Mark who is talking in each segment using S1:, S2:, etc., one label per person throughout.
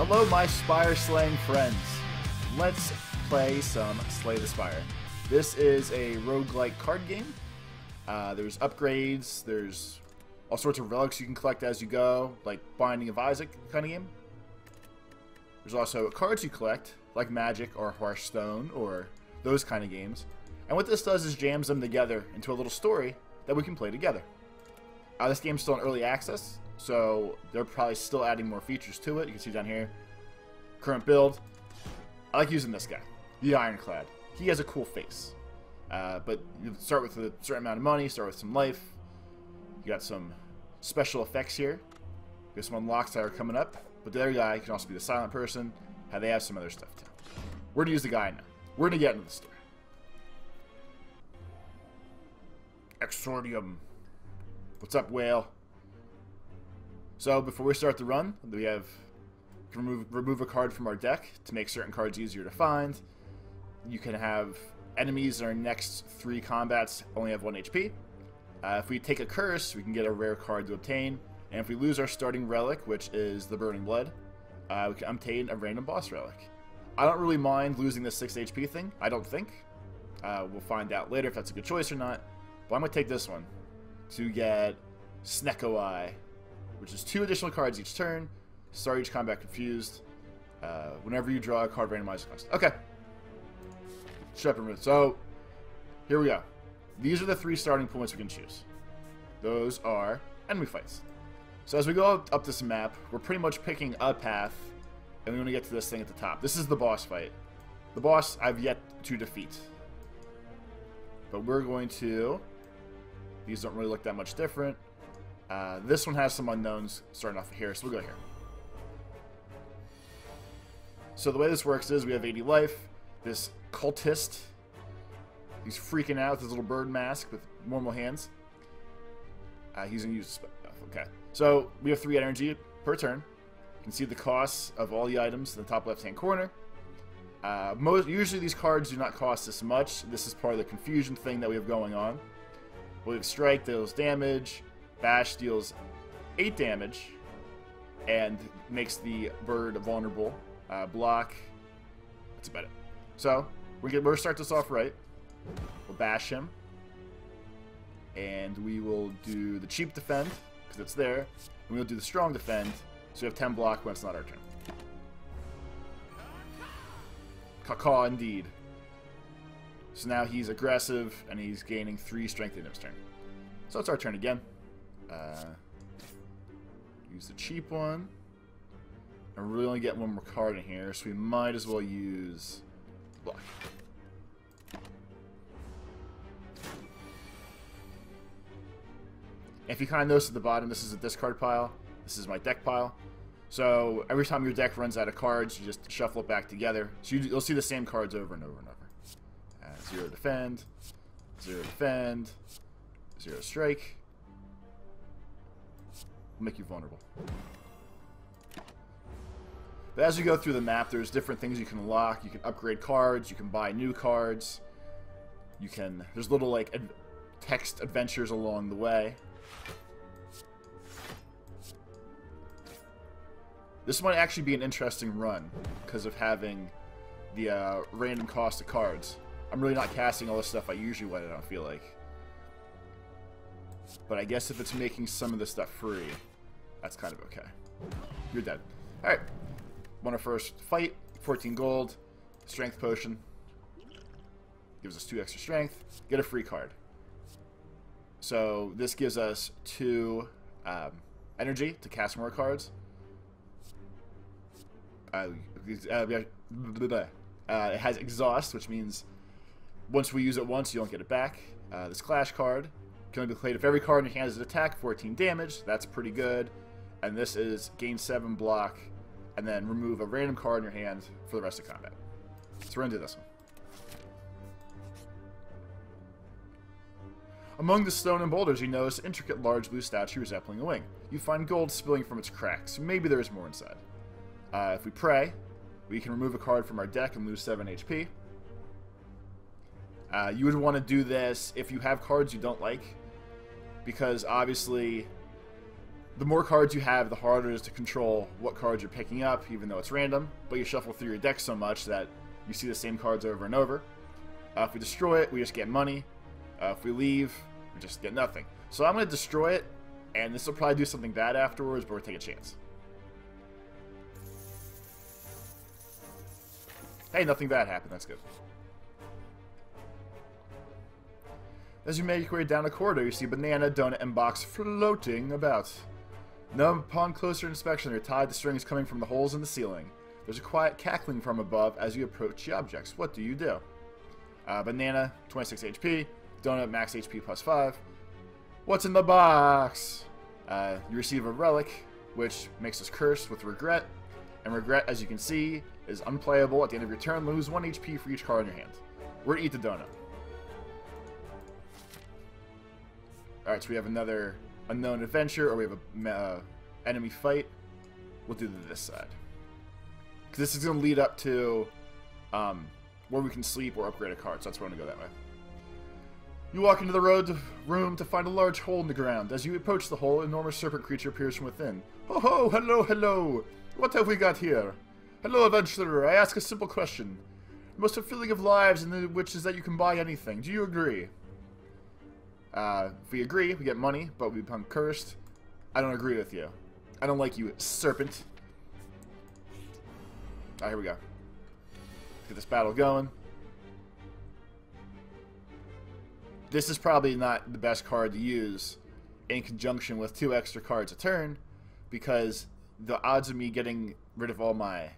S1: Hello, my spire slaying friends. Let's play some Slay the Spire. This is a roguelike card game. There's upgrades, there's all sorts of relics you can collect as you go, like Binding of Isaac kind of game. There's also cards you collect, like Magic or Hearthstone or those kind of games. And what this does is jams them together into a little story that we can play together. This game's still in early access, so they're probably still adding more features to it. You can see down here, current build. I like using this guy, the Ironclad. He has a cool face. But you start with a certain amount of money, start with some life. You got some special effects here. There's some unlocks that are coming up. But the other guy can also be the silent person. They have some other stuff too. We're going to use the guy now. We're going to get into the story. Exordium. What's up, whale? So before we start the run, we have remove a card from our deck to make certain cards easier to find. You can have enemies in our next 3 combats only have 1 HP. If we take a curse, we can get a rare card to obtain. And if we lose our starting relic, which is the Burning Blood, we can obtain a random boss relic. I don't really mind losing this 6 HP thing, I don't think. We'll find out later if that's a good choice or not. But I'm going to take this one to get Snecko Eye, which is 2 additional cards each turn. Start each combat confused. Whenever you draw a card, randomized cost. Okay. So, here we go. These are the 3 starting points we can choose. Those are enemy fights. So as we go up this map, we're pretty much picking a path, and we want to get to this thing at the top. This is the boss fight. The boss I've yet to defeat. But we're going to... These don't really look that much different. This one has some unknowns starting off here, so we'll go here. So the way this works is we have 80 life. This cultist, he's freaking out with his little bird mask with normal hands. He's going to use a spell. Okay. So we have 3 energy per turn. You can see the costs of all the items in the top left-hand corner. Usually these cards do not cost this much. This is part of the confusion thing that we have going on. We have Strike deals damage, Bash deals 8 damage, and makes the bird vulnerable. Block, that's about it. So, we're going to start this off right. We'll bash him. And we will do the cheap defend, because it's there. And we'll do the strong defend, so we have 10 block when it's not our turn. Caw indeed. So now he's aggressive, and he's gaining 3 strength in his turn. So it's our turn again. Use the cheap one. And we're really only getting 1 more card in here, so we might as well use block. If you kind of notice at the bottom, this is a discard pile. This is my deck pile. So every time your deck runs out of cards, you just shuffle it back together. So you'll see the same cards over and over and over. 0 defend, 0 defend, 0 strike. Will make you vulnerable. But as you go through the map, there's different things you can unlock. You can upgrade cards. You can buy new cards. There's little like text adventures along the way. This might actually be an interesting run because of having the random cost of cards. I'm really not casting all the stuff I usually would, I don't feel like. But I guess if it's making some of this stuff free, that's kind of okay. You're dead. Alright. Won our first fight. 14 gold. Strength potion. Gives us 2 extra strength. Get a free card. So this gives us 2 energy to cast more cards. It has exhaust, which means once we use it once, you don't get it back. This clash card can only be played if every card in your hand is an attack, 14 damage. That's pretty good. And this is gain 7 block, and then remove a random card in your hand for the rest of combat. So we're going to do this one. Among the stone and boulders, you notice an intricate large blue statue resembling a wing. You find gold spilling from its cracks. Maybe there is more inside. If we pray, we can remove a card from our deck and lose 7 HP. You would want to do this if you have cards you don't like, because obviously The more cards you have, the harder it is to control what cards you're picking up, even though it's random. But you shuffle through your deck so much that you see the same cards over and over. If we destroy it, we just get money. If we leave, we just get nothing. So I'm going to destroy it, and this will probably do something bad afterwards, but we'll take a chance. Hey, nothing bad happened. That's good. As you make your way down a corridor, you see banana, donut, and box floating about. Now, upon closer inspection, they're tied to strings coming from the holes in the ceiling. There's a quiet cackling from above as you approach the objects. What do you do? Banana, 26 HP. Donut, max HP plus 5. What's in the box? You receive a relic, which makes us cursed with regret. And regret, as you can see, is unplayable. At the end of your turn, lose 1 HP for each card in your hand. We're going to eat the donut. Alright, so we have another unknown adventure, or we have a enemy fight. We'll do this side. Because this is going to lead up to where we can sleep or upgrade a card, so that's why I'm going to go that way. You walk into the room to find a large hole in the ground. As you approach the hole, an enormous serpent creature appears from within. Ho ho, hello, hello. What have we got here? Hello, adventurer. I ask a simple question. The most fulfilling of lives in which is that you can buy anything. Do you agree? If we agree, we get money, but we become cursed. I don't agree with you. I don't like you, serpent. Alright, here we go. Let's get this battle going. This is probably not the best card to use in conjunction with 2 extra cards a turn, because the odds of me getting rid of all my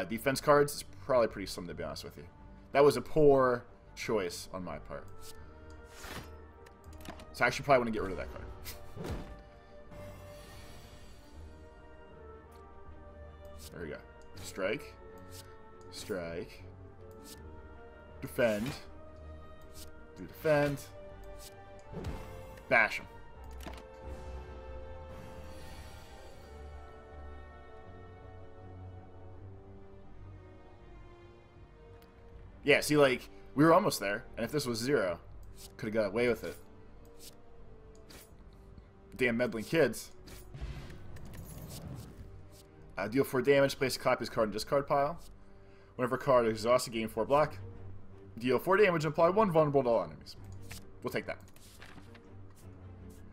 S1: defense cards is probably pretty slim, to be honest with you. That was a poor choice on my part. So I actually probably want to get rid of that card. There we go. Strike. Strike. Defend. Do defend. Bash him. Yeah, see, like, we were almost there, and if this was 0, could have got away with it. Damn meddling kids. Deal 4 damage, place a copy of this card in discard pile. Whenever a card is exhausted, gain 4 block. Deal 4 damage and apply 1 vulnerable to all enemies. We'll take that.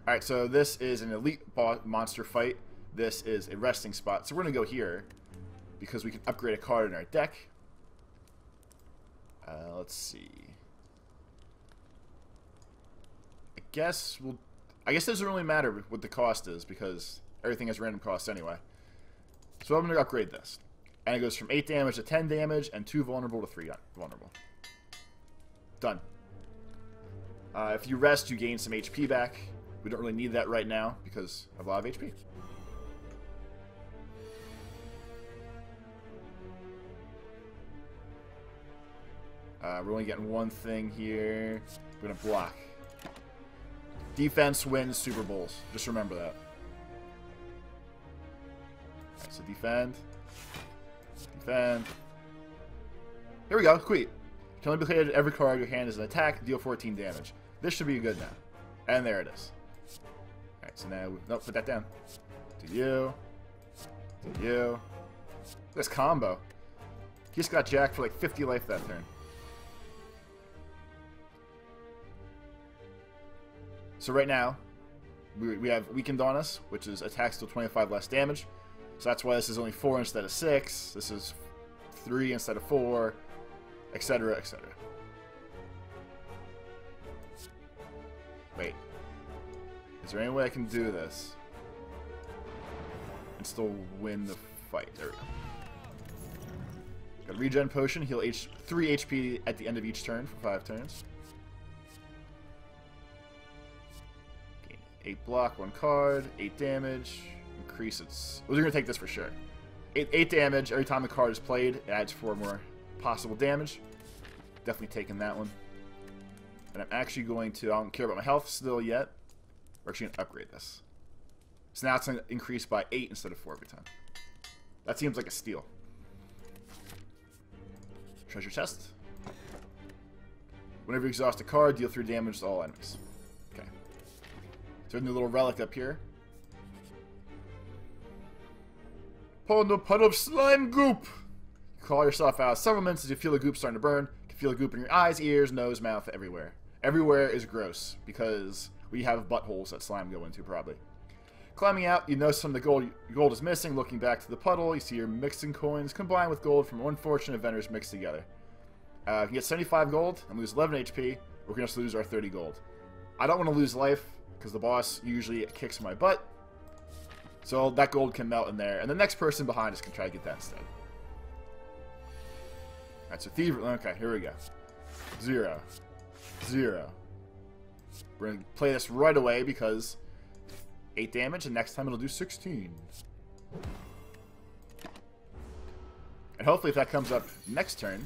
S1: Alright, so this is an elite monster fight. This is a resting spot. So we're going to go here because we can upgrade a card in our deck. Let's see. I guess it doesn't really matter what the cost is because everything has random costs anyway. So I'm going to upgrade this. And it goes from 8 damage to 10 damage and 2 vulnerable to 3 vulnerable. Done. If you rest, you gain some HP back. We don't really need that right now because I have a lot of HP. We're only getting one thing here. We're going to block. Defense wins Super Bowls. Just remember that. Alright, so defend. Defend. Here we go. Queet. Can only be played every card your hand is an attack. Deal 14 damage. This should be good now. And there it is. Alright, so now... Nope, put that down. To you. To you. This combo. He just got jacked for like 50 life that turn. So right now, we have weakened on us, which is attacks till 25 less damage. So that's why this is only 4 instead of 6. This is 3 instead of 4, etc., etc. Wait. Is there any way I can do this and still win the fight? There we go. Got a regen potion, heal 3 HP at the end of each turn for 5 turns. 8 block, 1 card, 8 damage, increase its... We're going to take this for sure. 8 damage every time the card is played. It adds 4 more possible damage. Definitely taking that one. And I'm actually going to... I don't care about my health still yet. We're actually going to upgrade this. So now it's going to increase by 8 instead of 4 every time. That seems like a steal. Treasure chest. Whenever you exhaust a card, deal 3 damage to all enemies. Okay. So a new little relic up here. Pulling a puddle of slime goop. You call yourself out several minutes as you feel the goop starting to burn. You can feel the goop in your eyes, ears, nose, mouth, everywhere. Everywhere is gross because we have buttholes that slime go into, probably. Climbing out, you notice some of the gold is missing. Looking back to the puddle, you see your mixing coins combined with gold from unfortunate vendors mixed together. You can get 75 gold and lose 11 HP. We're going to lose our 30 gold. I don't want to lose life because the boss usually kicks my butt. So that gold can melt in there, and the next person behind us can try to get that instead. Alright, so thievery. Okay, here we go. 0. 0. We're going to play this right away because 8 damage, and next time it'll do 16. And hopefully if that comes up next turn...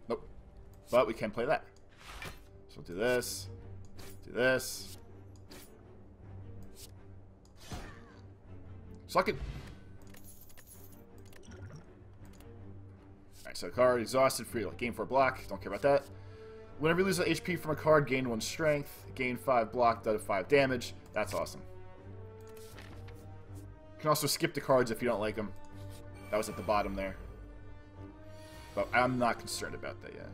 S1: Nope. But we can play that. So we'll do this. Do this. Suck it. Alright, so card exhausted, free gain 4 block. Don't care about that. Whenever you lose an HP from a card, gain 1 strength, gain 5 block, does 5 damage. That's awesome. You can also skip the cards if you don't like them. That was at the bottom there. But I'm not concerned about that yet.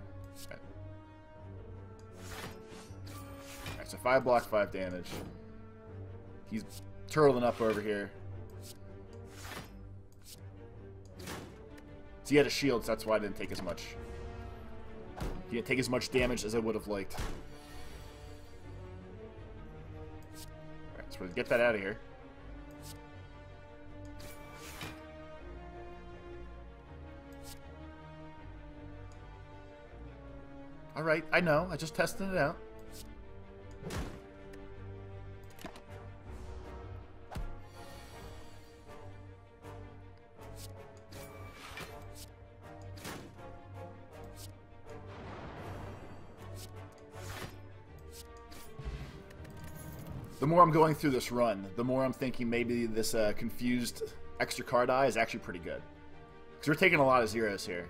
S1: Alright, so 5 block, 5 damage. He's turtling up over here. So he had a shield, so that's why I didn't take as much. He didn't take as much damage as I would have liked. Alright, so we'll get that out of here. Alright, I know. I just tested it out. The more I'm going through this run, the more I'm thinking maybe this confused extra card eye is actually pretty good. Because we're taking a lot of zeros here.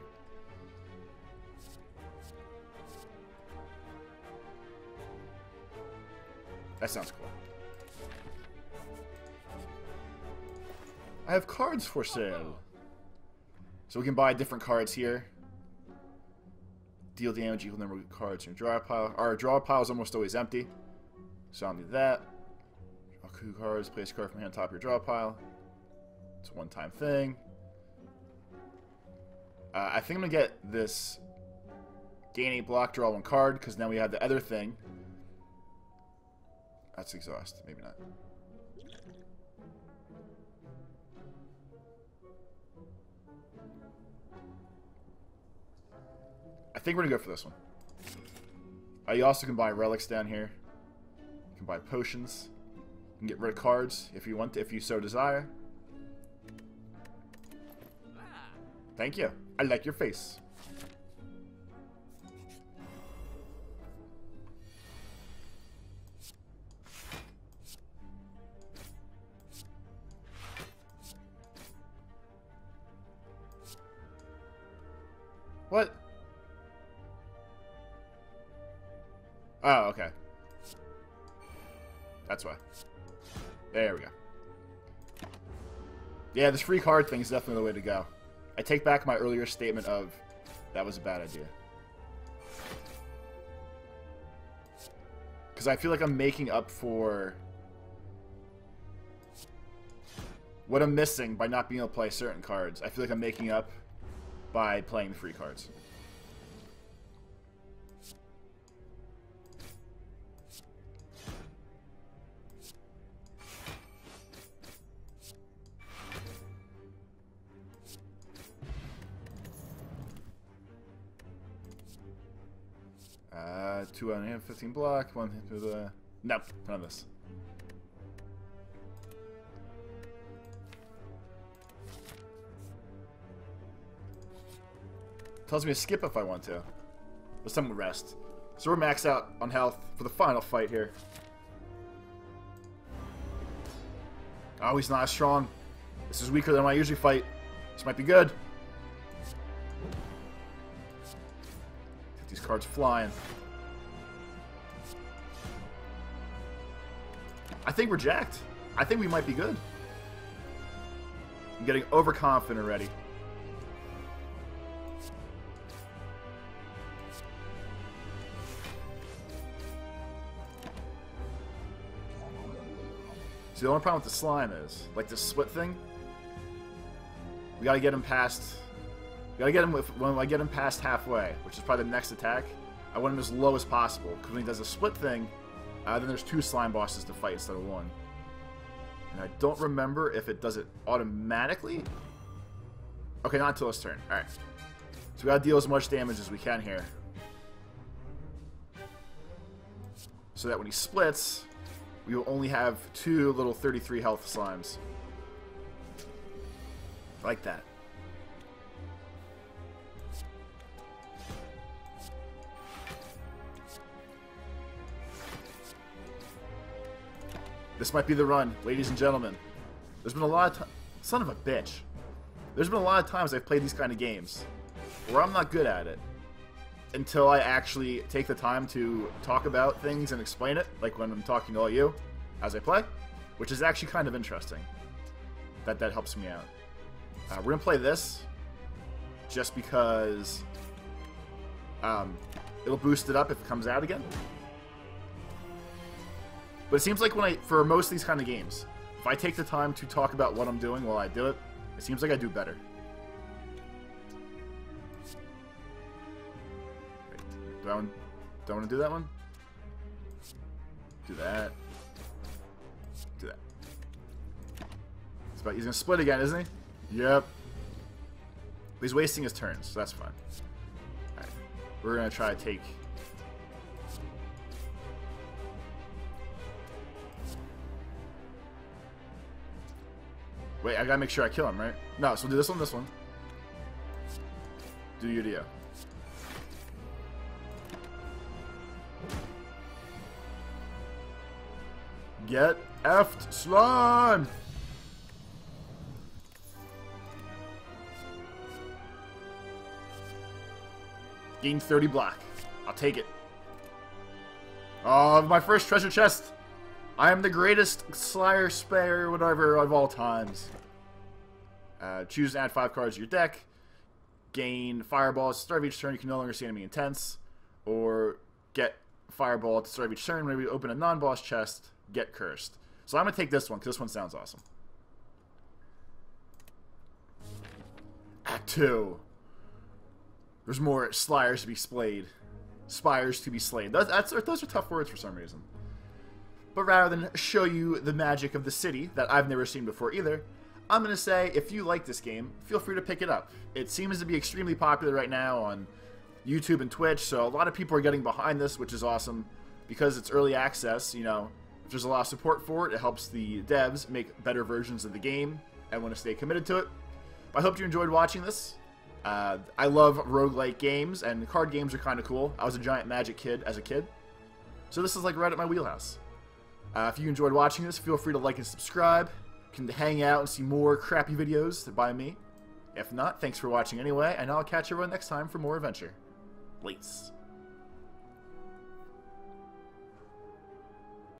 S1: That sounds cool. I have cards for sale. So we can buy different cards here. Deal damage equal number of cards in your draw pile. Our draw pile is almost always empty. So I'll do that. Draw 2 cards, place a card from hand on top of your draw pile. It's a one-time thing. I think I'm going to get this gain 8 block, draw 1 card, because now we have the other thing. That's exhaust. Maybe not. I think we're going to go for this one. You also can buy relics down here. You can buy potions. You can get rid of cards if you want to, if you so desire. Thank you. I like your face. What? Oh, okay. That's why. There we go. Yeah, this free card thing is definitely the way to go. I take back my earlier statement of that was a bad idea. Because I feel like I'm making up for what I'm missing by not being able to play certain cards. I feel like I'm making up by playing the free cards. Two on hand, 15 block, 1 hit through the... Nope, none of this. Tells me to skip if I want to. Let's time to rest. So we're maxed out on health for the final fight here. Oh, he's not as strong. This is weaker than I usually fight. This might be good. Get these cards flying. I think we're jacked. I think we might be good. I'm getting overconfident already. See, the only problem with the slime is, like this split thing, we gotta get him past... We gotta get him when I get him past halfway, which is probably the next attack. I want him as low as possible, because when he does a split thing, then there's 2 slime bosses to fight instead of 1. And I don't remember if it does it automatically. Okay, not until his turn. Alright. So we gotta deal as much damage as we can here. So that when he splits, we will only have 2 little 33 health slimes. Like that. This might be the run, ladies and gentlemen. There's been a lot of son of a bitch. There's been a lot of times I've played these kind of games where I'm not good at it until I actually take the time to talk about things and explain it, like when I'm talking to all you as I play, which is actually kind of interesting. That helps me out. We're gonna play this just because it'll boost it up if it comes out again. But it seems like for most of these kind of games, if I take the time to talk about what I'm doing while I do it, it seems like I do better. Wait, don't want to do that one? Do that. Do that. He's going to split again, isn't he? Yep. But he's wasting his turns, so that's fine. Alright. We're going to try to take... Wait, I gotta make sure I kill him, right? No, so we'll do this one. Do your deal. Get effed, slime! Gain 30 block. I'll take it. Oh, my first treasure chest! I am the greatest Slayer Spire whatever of all times. Choose and add 5 cards to your deck. Gain Fireball at the start of each turn. You can no longer see enemy intents. Or get Fireball at the start of each turn. Whenever you open a non-boss chest, get Cursed. So I'm going to take this one because this one sounds awesome. Act 2. There's more Slayers to be slayed. Spires to be slain. Those are tough words for some reason. But rather than show you the magic of the city that I've never seen before either, I'm going to say if you like this game, feel free to pick it up. It seems to be extremely popular right now on YouTube and Twitch, so a lot of people are getting behind this, which is awesome. Because it's early access, you know, if there's a lot of support for it, it helps the devs make better versions of the game and want to stay committed to it. I hope you enjoyed watching this. I love roguelike games, and card games are kind of cool. I was a giant Magic kid as a kid, so this is like right at my wheelhouse. If you enjoyed watching this, feel free to like and subscribe. You can hang out and see more crappy videos by me. If not, thanks for watching anyway, and I'll catch everyone next time for more adventure. Lates.